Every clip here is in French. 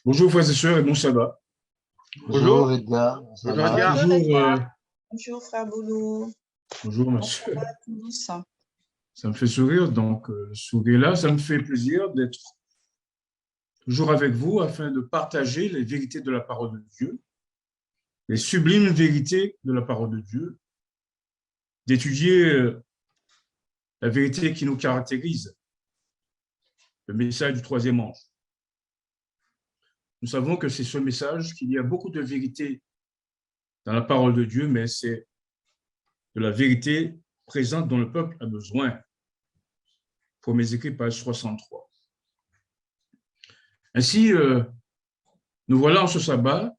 Bonjour frères et sœurs, et bon sabbat. Bonjour Bonjour. Edgar, ça Bonjour va? Edgar. Bonjour les Toujours, gars. Bonjour frère Boulou. bonjour ma Bon sœur. sabbat à tous. Ça me fait sourire, donc sourire là, ça me fait plaisir d'être toujours avec vous afin de partager les vérités de la parole de Dieu, les sublimes vérités de la parole de Dieu, d'étudier la vérité qui nous caractérise, le message du troisième ange. Nous savons que c'est ce message, qu'il y a beaucoup de vérité dans la parole de Dieu, mais c'est de la vérité présente dont le peuple a besoin. Premiers écrits, page 63. Ainsi, nous voilà en ce sabbat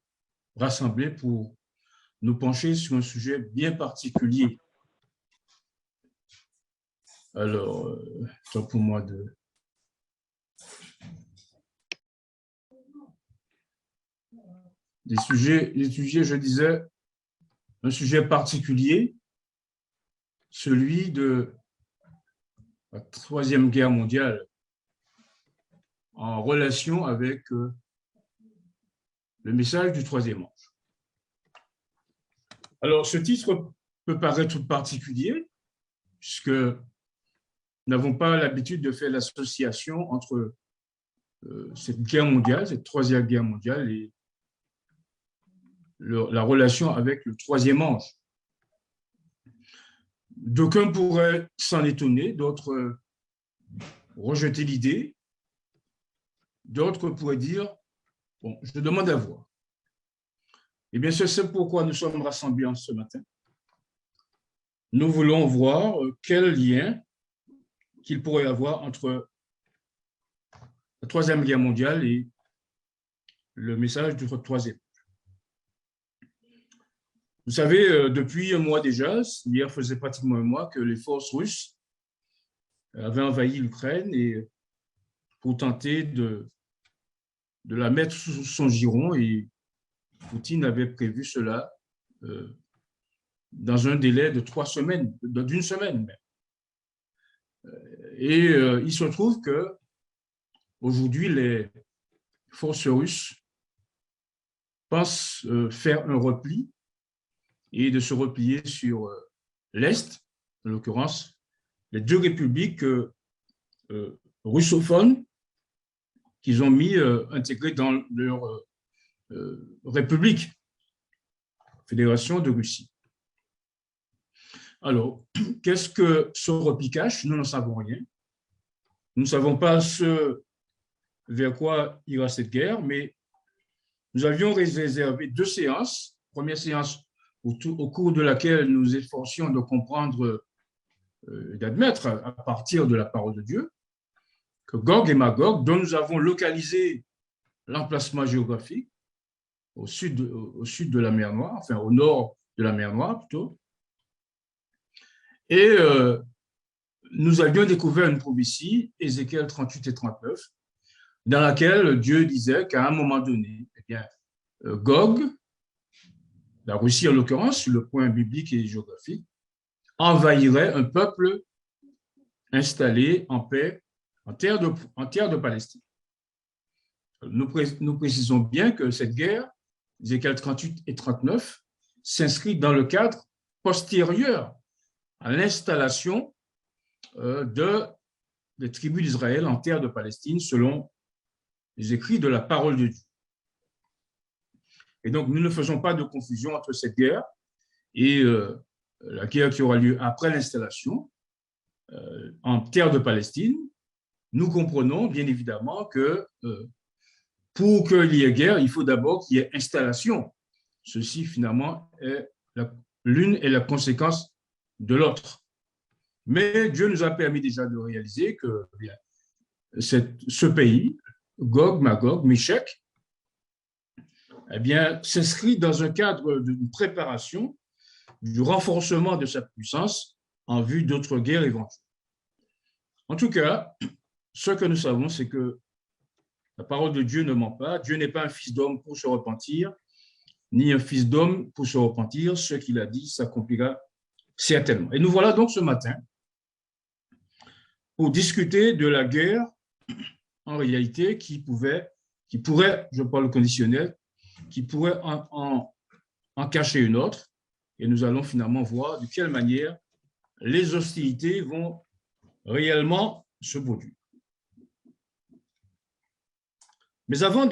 rassemblés pour nous pencher sur un sujet bien particulier. Alors, temps pour moi de... Les sujets, je disais, un sujet particulier, celui de la Troisième Guerre mondiale, en relation avec le message du troisième ange. Alors, ce titre peut paraître particulier, puisque nous n'avons pas l'habitude de faire l'association entre cette guerre mondiale, cette Troisième Guerre mondiale, et la relation avec le troisième ange. D'aucuns pourraient s'en étonner, d'autres rejeter l'idée, d'autres pourraient dire, bon, je demande à voir. Eh bien, c'est pourquoi nous sommes rassemblés ce matin. Nous voulons voir quel lien qu'il pourrait y avoir entre la Troisième Guerre mondiale et le message du troisième. Vous savez, depuis un mois déjà, hier faisait pratiquement un mois que les forces russes avaient envahi l'Ukraine et pour tenter de la mettre sous son giron, et Poutine avait prévu cela dans un délai de 3 semaines, d'une semaine même. Et il se trouve que aujourd'hui, les forces russes pensent faire un repli et de se replier sur l'Est, en l'occurrence, les deux républiques russophones qu'ils ont intégrées dans leur république, Fédération de Russie. Alors, qu'est-ce que ce repli cache? Nous n'en savons rien. Nous ne savons pas ce vers quoi ira cette guerre, mais nous avions réservé 2 séances. Première séance au cours de laquelle nous efforcions de comprendre, d'admettre à partir de la parole de Dieu, que Gog et Magog, dont nous avons localisé l'emplacement géographique au sud de la mer Noire, enfin au nord de la mer Noire plutôt, et nous avions découvert une prophétie, Ézéchiel 38 et 39, dans laquelle Dieu disait qu'à un moment donné, eh bien, Gog, la Russie en l'occurrence, sur le point biblique et géographique, envahirait un peuple installé en paix en terre de Palestine. Nous précisons bien que cette guerre, Ézéchiel 38 et 39, s'inscrit dans le cadre postérieur à l'installation des tribus d'Israël en terre de Palestine, selon les écrits de la parole de Dieu. Et donc, nous ne faisons pas de confusion entre cette guerre et la guerre qui aura lieu après l'installation en terre de Palestine. Nous comprenons bien évidemment que pour qu'il y ait guerre, il faut d'abord qu'il y ait installation. Ceci, finalement, l'une est la conséquence de l'autre. Mais Dieu nous a permis déjà de réaliser que bien, ce pays, Gog, Magog, Méchec, eh bien, s'inscrit dans un cadre d'une préparation du renforcement de sa puissance en vue d'autres guerres éventuelles. En tout cas, ce que nous savons, c'est que la parole de Dieu ne ment pas. Dieu n'est pas un fils d'homme pour se repentir, ni un fils d'homme pour se repentir. Ce qu'il a dit s'accomplira certainement. Et nous voilà donc ce matin pour discuter de la guerre, en réalité, qui pouvait qui pourrait, je parle conditionnel, qui pourrait en cacher une autre. Et nous allons finalement voir de quelle manière les hostilités vont réellement se produire. Mais avant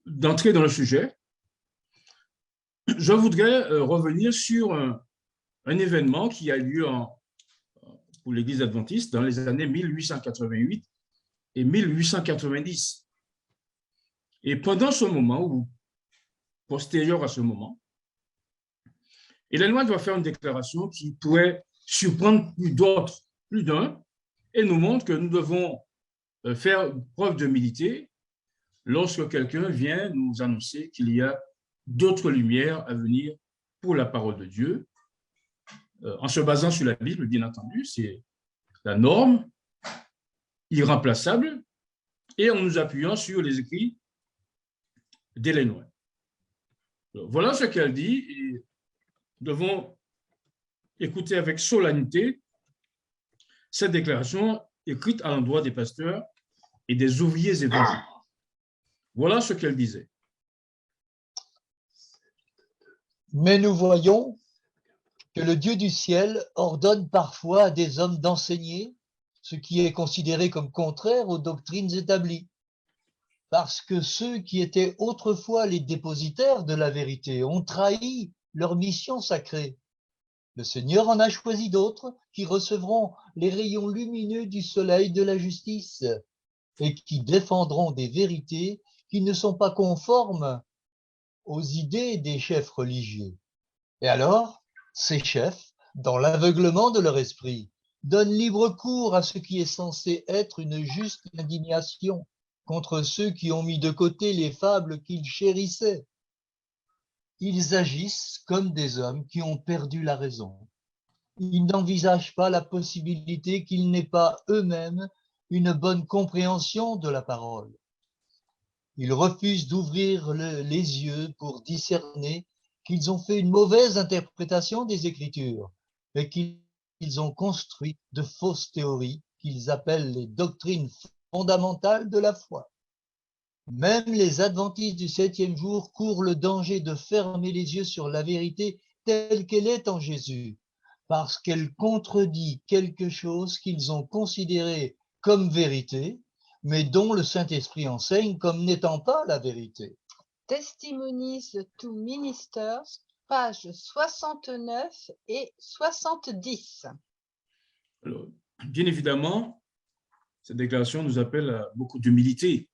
d'entrer dans le sujet, je voudrais revenir sur un événement qui a eu lieu pour l'Église adventiste dans les années 1888 et 1890. Et pendant ce moment, ou postérieur à ce moment, Ellen White va faire une déclaration qui pourrait surprendre plus d'un, et nous montre que nous devons faire preuve d'humilité lorsque quelqu'un vient nous annoncer qu'il y a d'autres lumières à venir pour la parole de Dieu, en se basant sur la Bible, bien entendu, c'est la norme irremplaçable, et en nous appuyant sur les écrits d'Ellen White. Voilà ce qu'elle dit, et nous devons écouter avec solennité cette déclaration écrite à l'endroit des pasteurs et des ouvriers évangéliques. Voilà ce qu'elle disait. Mais nous voyons que le Dieu du ciel ordonne parfois à des hommes d'enseigner ce qui est considéré comme contraire aux doctrines établies, parce que ceux qui étaient autrefois les dépositaires de la vérité ont trahi leur mission sacrée. Le Seigneur en a choisi d'autres qui recevront les rayons lumineux du soleil de la justice et qui défendront des vérités qui ne sont pas conformes aux idées des chefs religieux. Et alors, ces chefs, dans l'aveuglement de leur esprit, donnent libre cours à ce qui est censé être une juste indignation contre ceux qui ont mis de côté les fables qu'ils chérissaient. Ils agissent comme des hommes qui ont perdu la raison. Ils n'envisagent pas la possibilité qu'ils n'aient pas eux-mêmes une bonne compréhension de la parole. Ils refusent d'ouvrir les yeux pour discerner qu'ils ont fait une mauvaise interprétation des Écritures et qu'ils ont construit de fausses théories qu'ils appellent les doctrines fondamentales de la foi. Même les adventistes du 7e jour courent le danger de fermer les yeux sur la vérité telle qu'elle est en Jésus, parce qu'elle contredit quelque chose qu'ils ont considéré comme vérité, mais dont le Saint-Esprit enseigne comme n'étant pas la vérité. Testimonies to Ministers, pages 69 et 70. Alors, bien évidemment, cette déclaration nous appelle à beaucoup d'humilité.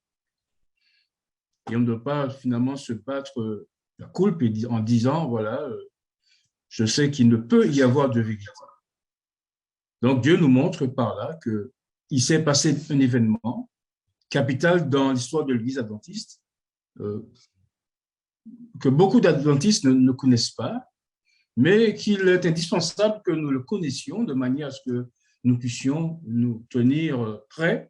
Et on ne doit pas finalement se battre la coulpe en disant, voilà, je sais qu'il ne peut y avoir de vérité. Donc Dieu nous montre par là qu'il s'est passé un événement capital dans l'histoire de l'Église adventiste, que beaucoup d'adventistes ne connaissent pas, mais qu'il est indispensable que nous le connaissions de manière à ce que nous puissions nous tenir prêts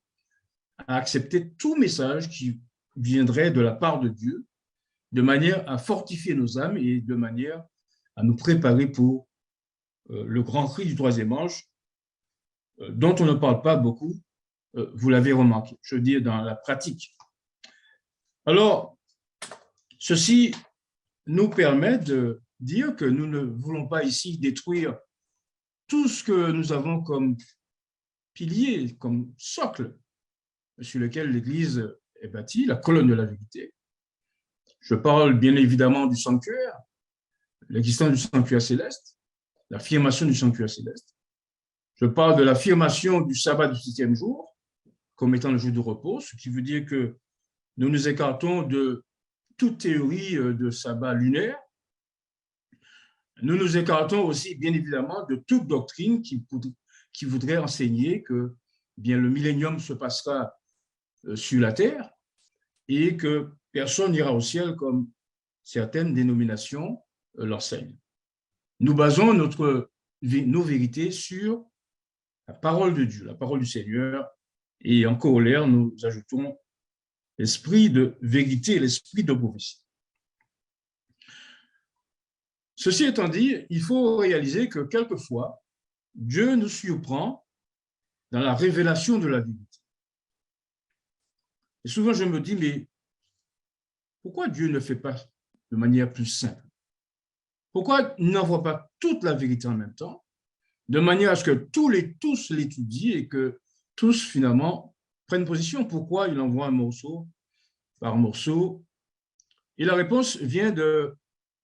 à accepter tout message qui viendrait de la part de Dieu, de manière à fortifier nos âmes et de manière à nous préparer pour le grand cri du troisième ange, dont on ne parle pas beaucoup, vous l'avez remarqué, je veux dire dans la pratique. Alors, ceci nous permet de dire que nous ne voulons pas ici détruire tout ce que nous avons comme pilier, comme socle sur lequel l'Église est bâtie, la colonne de la vérité. Je parle bien évidemment du sanctuaire, l'existence du sanctuaire céleste, l'affirmation du sanctuaire céleste. Je parle de l'affirmation du sabbat du 6e jour comme étant le jour de repos, ce qui veut dire que nous nous écartons de toute théorie de sabbat lunaire. Nous nous écartons aussi, bien évidemment, de toute doctrine qui voudrait enseigner que bien, le millénium se passera sur la terre et que personne n'ira au ciel comme certaines dénominations l'enseignent. Nous basons nos vérités sur la parole de Dieu, la parole du Seigneur, et en corollaire, nous ajoutons l'esprit de vérité et l'esprit de prophétie. Ceci étant dit, il faut réaliser que quelquefois, Dieu nous surprend dans la révélation de la vérité. Et souvent, je me dis, mais pourquoi Dieu ne fait pas de manière plus simple? Pourquoi il n'envoie pas toute la vérité en même temps, de manière à ce que tous l'étudient et que tous, finalement, prennent position? Pourquoi il envoie un morceau par morceau? Et la réponse vient de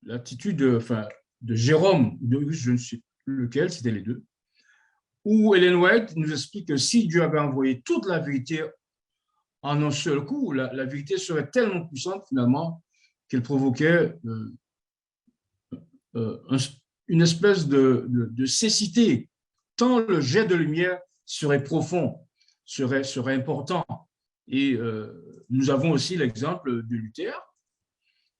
l'attitude de Jérôme, je ne sais plus lequel, c'était les deux, où Ellen White nous explique que si Dieu avait envoyé toute la vérité en un seul coup, la vérité serait tellement puissante, finalement, qu'elle provoquait une espèce de cécité, tant le jet de lumière serait profond, serait important. Et nous avons aussi l'exemple de Luther,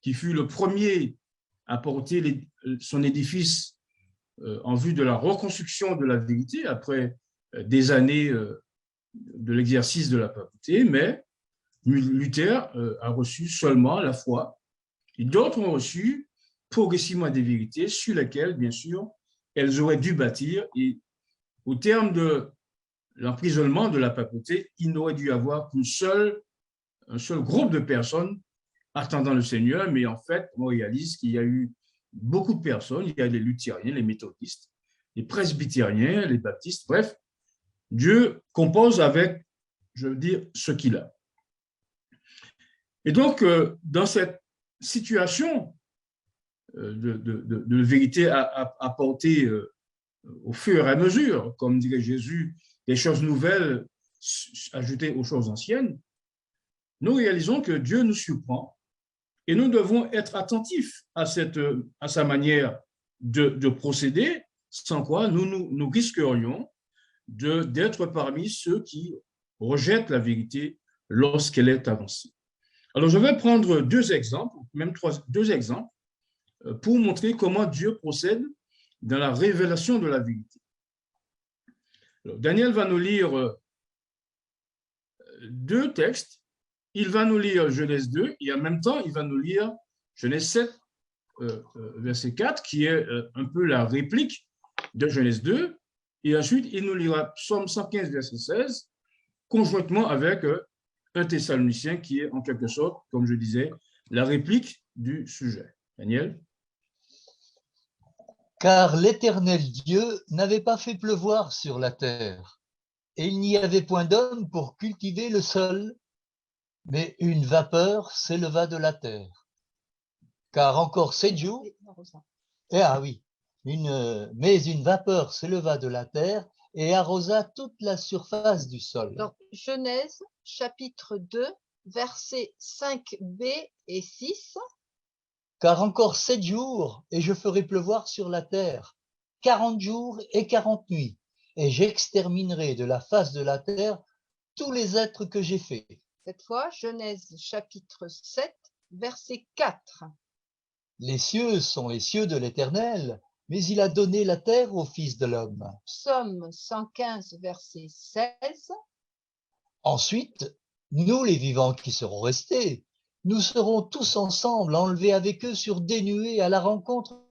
qui fut le premier à porter son édifice en vue de la reconstruction de la vérité après des années de l'exercice de la papauté, mais Luther a reçu seulement la foi, et d'autres ont reçu progressivement des vérités sur lesquelles, bien sûr, elles auraient dû bâtir. Et au terme de l'emprisonnement de la papauté, il n'aurait dû y avoir un seul groupe de personnes attendant le Seigneur, mais en fait, on réalise qu'il y a eu beaucoup de personnes. Il y a les luthériens, les méthodistes, les presbytériens, les baptistes, bref, Dieu compose avec, je veux dire, ce qu'il a. Et donc, dans cette situation de vérité apportée au fur et à mesure, comme dirait Jésus, des choses nouvelles ajoutées aux choses anciennes, nous réalisons que Dieu nous surprend et nous devons être attentifs à sa manière de procéder, sans quoi nous risquerions d'être parmi ceux qui rejettent la vérité lorsqu'elle est avancée. Alors, je vais prendre deux exemples pour montrer comment Dieu procède dans la révélation de la vérité. Alors, Daniel va nous lire deux textes. Il va nous lire Genèse 2 et en même temps, il va nous lire Genèse 7, verset 4, qui est un peu la réplique de Genèse 2. Et ensuite, il nous lira Psaume 115, verset 16, conjointement avec un Thessalonicien qui est en quelque sorte, comme je disais, la réplique du sujet. Daniel? Car l'Éternel Dieu n'avait pas fait pleuvoir sur la terre, et il n'y avait point d'homme pour cultiver le sol, mais une vapeur s'éleva de la terre. Car encore 7 jours, mais une vapeur s'éleva de la terre et arrosa toute la surface du sol. Donc, Genèse, chapitre 2, versets 5b et 6. Car encore 7 jours, et je ferai pleuvoir sur la terre, 40 jours et 40 nuits, et j'exterminerai de la face de la terre tous les êtres que j'ai faits. Cette fois, Genèse, chapitre 7, verset 4. Les cieux sont les cieux de l'Éternel, mais il a donné la terre au Fils de l'homme. Psaume 115, verset 16. Ensuite, nous les vivants qui serons restés, nous serons tous ensemble enlevés avec eux sur des nuées à la rencontre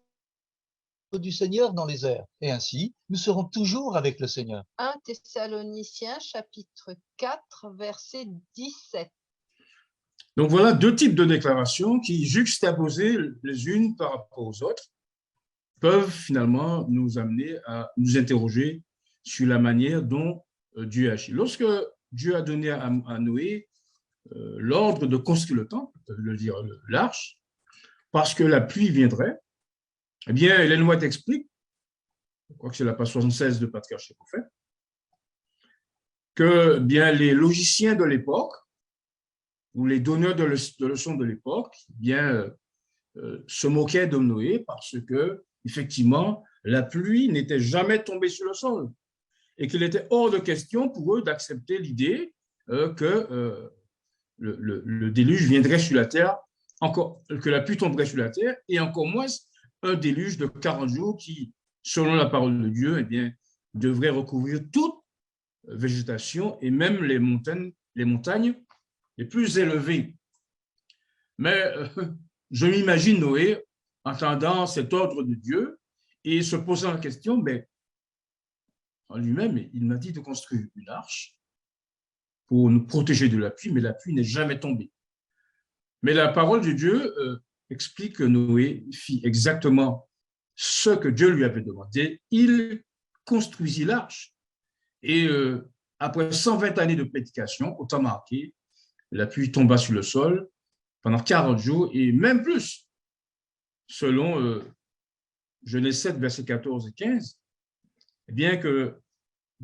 du Seigneur dans les airs. Et ainsi, nous serons toujours avec le Seigneur. 1 Thessaloniciens, chapitre 4, verset 17. Donc voilà deux types de déclarations qui, juxtaposées les unes par rapport aux autres, peuvent finalement nous amener à nous interroger sur la manière dont Dieu agit. Lorsque Dieu a donné à Noé l'ordre de construire le temple, l'arche, parce que la pluie viendrait, eh bien, Ellen White explique, je crois que c'est la page 76 de Patriarche et Prophète, que bien les logiciens de l'époque ou les donneurs de leçons de l'époque se moquaient de Noé parce que, effectivement, la pluie n'était jamais tombée sur le sol et qu'il était hors de question pour eux d'accepter l'idée que le déluge viendrait sur la terre, que la pluie tomberait sur la terre, et encore moins un déluge de 40 jours qui, selon la parole de Dieu, eh bien, devrait recouvrir toute végétation et même les montagnes les plus élevées. Mais je m'imagine Noé entendant cet ordre de Dieu et se posant la question, mais en lui-même, il m'a dit de construire une arche. pour nous protéger de la pluie, mais la pluie n'est jamais tombée. Mais la parole de Dieu explique que Noé fit exactement ce que Dieu lui avait demandé. Il construisit l'arche. Et après 120 années de prédication, au temps marqué, la pluie tomba sur le sol pendant 40 jours et même plus, selon Genèse 7, versets 14 et 15, bien que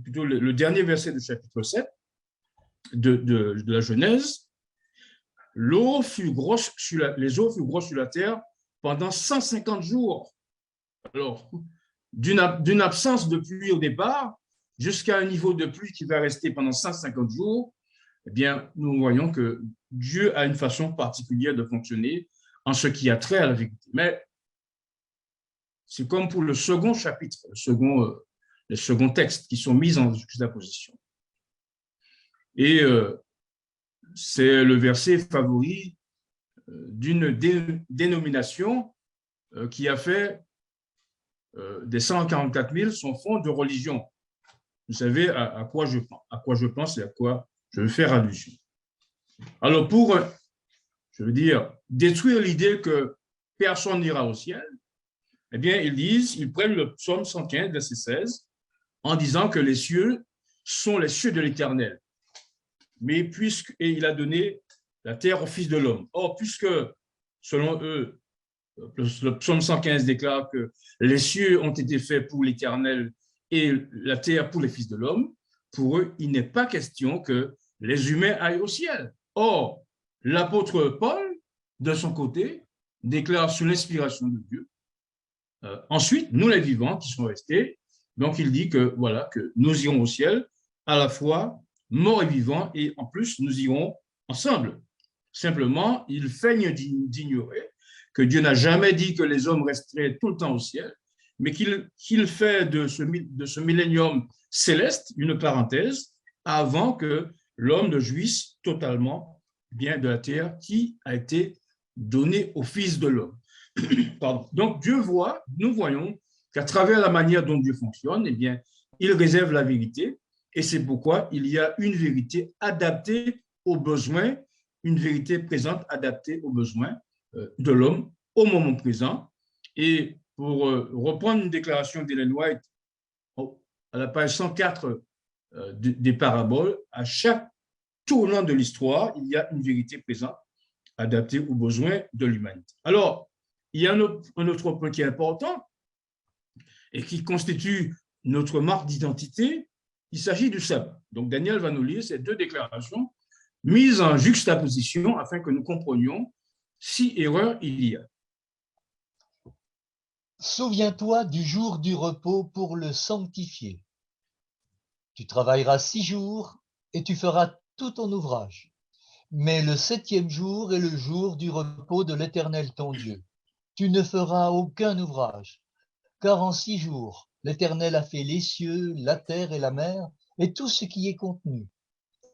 plutôt le dernier verset du chapitre 7 de la Genèse, les eaux furent grosses sur la terre pendant 150 jours. Alors, d'une absence de pluie au départ jusqu'à un niveau de pluie qui va rester pendant 150 jours, eh bien, nous voyons que Dieu a une façon particulière de fonctionner en ce qui a trait à la vérité. Mais c'est comme pour le second chapitre, les seconds textes qui sont mis en juxtaposition. Et c'est le verset favori d'une dénomination qui a fait des 144 000 son fond de religion. Vous savez à quoi je pense et à quoi je veux faire allusion. Alors, pour, je veux dire, détruire l'idée que personne n'ira au ciel, eh bien, ils prennent le psaume 115, verset 16, en disant que les cieux sont les cieux de l'Éternel. Mais et il a donné la terre au Fils de l'homme. Or, puisque, selon eux, le psaume 115 déclare que les cieux ont été faits pour l'Éternel et la terre pour les fils de l'homme, pour eux, il n'est pas question que les humains aillent au ciel. Or, l'apôtre Paul, de son côté, déclare sous l'inspiration de Dieu. Ensuite, nous les vivants qui sont restés, donc il dit que voilà, que nous irons au ciel, à la fois morts et vivants, et en plus, nous irons ensemble. Simplement, il feigne d'ignorer que Dieu n'a jamais dit que les hommes resteraient tout le temps au ciel, mais qu'il fait de ce millénium céleste une parenthèse avant que l'homme ne jouisse totalement bien de la terre qui a été donnée au Fils de l'homme. Pardon. Donc, nous voyons qu'à travers la manière dont Dieu fonctionne, eh bien, il réserve la vérité, et c'est pourquoi il y a une vérité adaptée aux besoins, une vérité présente adaptée aux besoins de l'homme au moment présent. Et pour reprendre une déclaration d'Ellen White à la page 104 des paraboles, à chaque tournant de l'histoire, il y a une vérité présente adaptée aux besoins de l'humanité. Alors, il y a un autre point qui est important et qui constitue notre marque d'identité. Il s'agit du sabbat. Donc, Daniel va nous lire ces deux déclarations mises en juxtaposition afin que nous comprenions si erreur il y a. Souviens-toi du jour du repos pour le sanctifier. Tu travailleras 6 jours et tu feras tout ton ouvrage. Mais le 7e jour est le jour du repos de l'Éternel ton Dieu. Tu ne feras aucun ouvrage, car en 6 jours, l'Éternel a fait les cieux, la terre et la mer, et tout ce qui est contenu.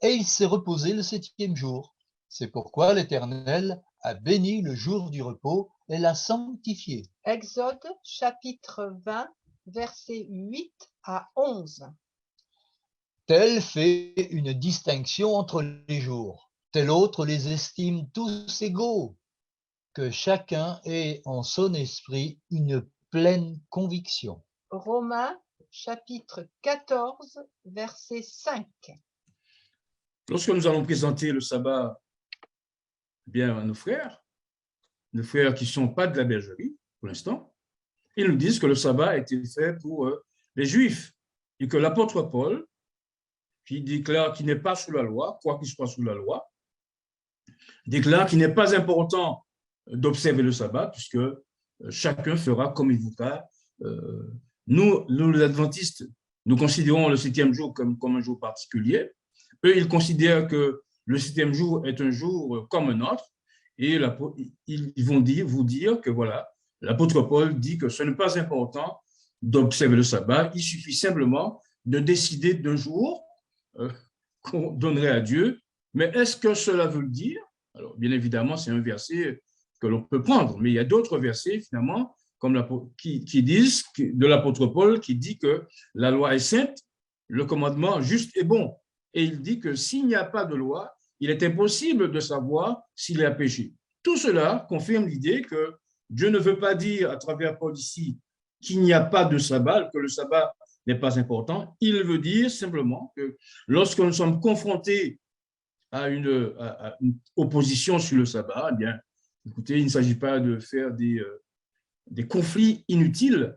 Et il s'est reposé le 7e jour. C'est pourquoi l'Éternel a béni le jour du repos et l'a sanctifié. Exode chapitre 20, versets 8 à 11. Tel fait une distinction entre les jours, tel autre les estime tous égaux, que chacun ait en son esprit une pleine conviction. Romains chapitre 14, verset 5. Lorsque nous allons présenter le sabbat bien à nos frères qui ne sont pas de la bergerie pour l'instant, ils nous disent que le sabbat a été fait pour les Juifs et que l'apôtre Paul, qui déclare qu'il n'est pas sous la loi, quoi qu'il soit sous la loi, déclare qu'il n'est pas important d'observer le sabbat puisque chacun fera comme il voudra. Nous, les adventistes, nous considérons le 7e jour comme un jour particulier. Eux, ils considèrent que le 7e jour est un jour comme un autre et ils vont vous dire que voilà, l'apôtre Paul dit que ce n'est pas important d'observer le sabbat, il suffit simplement de décider d'un jour qu'on donnerait à Dieu. Mais est-ce que cela veut dire? Alors, bien évidemment, c'est un verset que l'on peut prendre, mais il y a d'autres versets, finalement, qui disent, de l'apôtre Paul, qui dit que la loi est sainte, le commandement juste et bon. et il dit que s'il n'y a pas de loi, il est impossible de savoir s'il a péché. Tout cela confirme l'idée que Dieu ne veut pas dire à travers Paul ici qu'il n'y a pas de sabbat, que le sabbat n'est pas important. Il veut dire simplement que lorsque nous sommes confrontés à une opposition sur le sabbat, eh bien, écoutez, il ne s'agit pas de faire des conflits inutiles,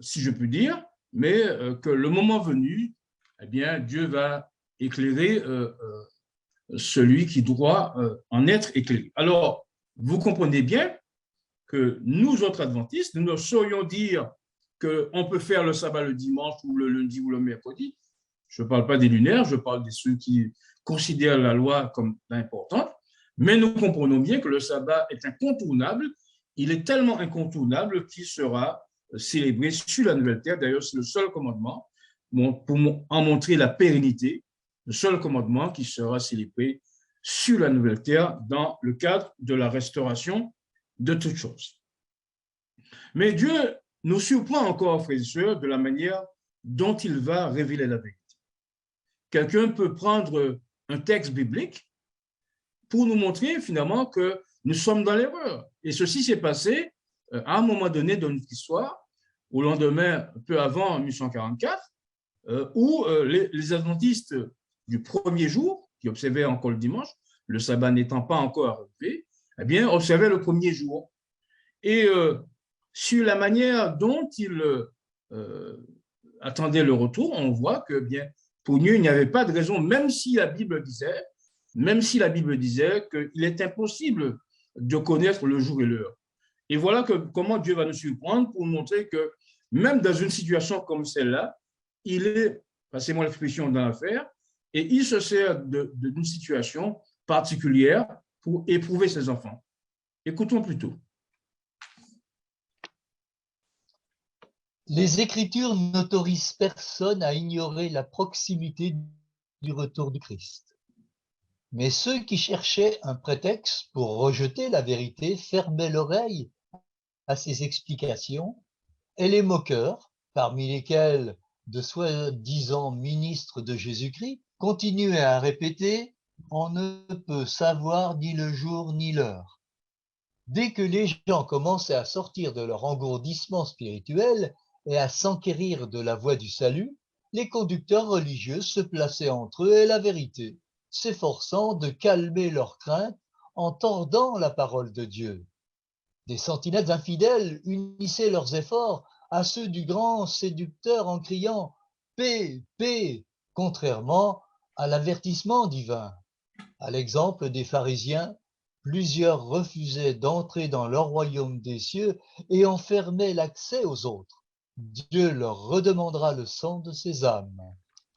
si je puis dire, mais que le moment venu, eh bien, Dieu va éclairer celui qui doit en être éclairé. Alors, vous comprenez bien que nous, autres adventistes, nous ne saurions dire qu'on peut faire le sabbat le dimanche ou le lundi ou le mercredi. Je ne parle pas des lunaires, je parle de ceux qui considèrent la loi comme importante, mais nous comprenons bien que le sabbat est incontournable. Il est tellement incontournable qu'il sera célébré sur la nouvelle terre. D'ailleurs, c'est le seul commandement, pour en montrer la pérennité, le seul commandement qui sera célébré sur la nouvelle terre dans le cadre de la restauration de toutes choses. Mais Dieu nous surprend encore, frères et sœurs, de la manière dont il va révéler la vérité. Quelqu'un peut prendre un texte biblique pour nous montrer finalement que nous sommes dans l'erreur. Et ceci s'est passé à un moment donné dans notre histoire, au lendemain, peu avant 1844, où les adventistes du premier jour, qui observaient encore le dimanche, le sabbat n'étant pas encore arrivé, eh bien, observaient le premier jour. Et sur la manière dont ils attendaient le retour, on voit que, bien, pour nous, il n'y avait pas de raison, même si la Bible disait qu'il est impossible de connaître le jour et l'heure. Et voilà comment Dieu va nous surprendre pour montrer que même dans une situation comme celle-là, il est, passez-moi l'expression, dans l'affaire, et il se sert d'une situation particulière pour éprouver ses enfants. Écoutons plutôt. Les Écritures n'autorisent personne à ignorer la proximité du retour du Christ. Mais ceux qui cherchaient un prétexte pour rejeter la vérité fermaient l'oreille à ces explications, et les moqueurs, parmi lesquels de soi-disant ministres de Jésus-Christ, continuaient à répéter « On ne peut savoir ni le jour ni l'heure ». Dès que les gens commençaient à sortir de leur engourdissement spirituel et à s'enquérir de la voie du salut, les conducteurs religieux se plaçaient entre eux et la vérité, s'efforçant de calmer leurs craintes en tordant la parole de Dieu. Des sentinelles infidèles unissaient leurs efforts à ceux du grand séducteur en criant « Paix, paix », contrairement à l'avertissement divin. À l'exemple des pharisiens, plusieurs refusaient d'entrer dans leur royaume des cieux et en fermaient l'accès aux autres. Dieu leur redemandera le sang de ces âmes.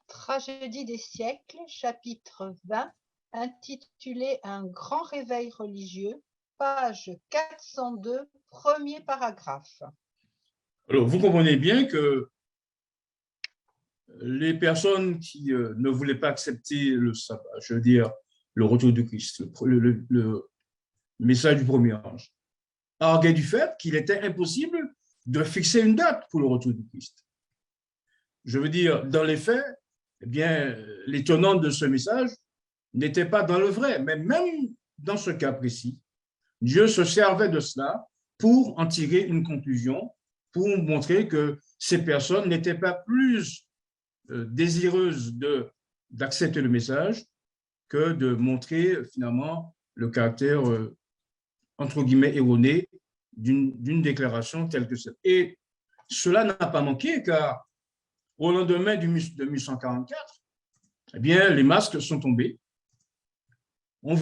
Tragédie des siècles, chapitre 20, intitulé Un grand réveil religieux, page 402, premier paragraphe. Alors, vous comprenez bien que les personnes qui ne voulaient pas accepter le sabbat, je veux dire le retour du Christ, le message du premier ange, arguaient du fait qu'il était impossible de fixer une date pour le retour du Christ. Je veux dire, dans les faits, eh bien, les tenants de ce message n'étaient pas dans le vrai, mais même dans ce cas précis, Dieu se servait de cela pour en tirer une conclusion, pour montrer que ces personnes n'étaient pas plus désireuses d'accepter le message que de montrer finalement le caractère, entre guillemets, erroné d'une déclaration telle que celle. Et cela n'a pas manqué, car au lendemain de 1844, eh bien, les masques sont tombés. On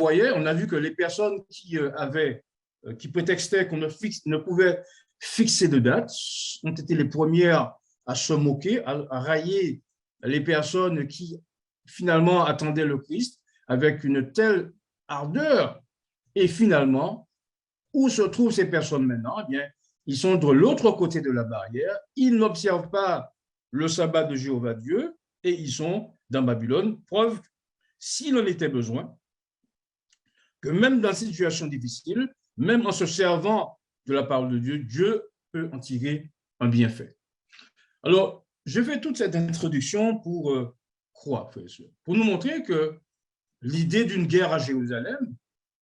a vu que les personnes qui prétextaient qu'on ne pouvait fixer de date ont été les premières à se moquer, à railler les personnes qui finalement attendaient le Christ avec une telle ardeur. Et finalement, où se trouvent ces personnes maintenant? Eh bien, ils sont de l'autre côté de la barrière, ils n'observent pas le sabbat de Jéhovah Dieu et ils sont dans Babylone. Preuve, s'il en était besoin, que même dans ces situations difficiles, même en se servant de la parole de Dieu, Dieu peut en tirer un bienfait. Alors, je fais toute cette introduction pour croix, frères et sœurs, pour nous montrer que l'idée d'une guerre à Jérusalem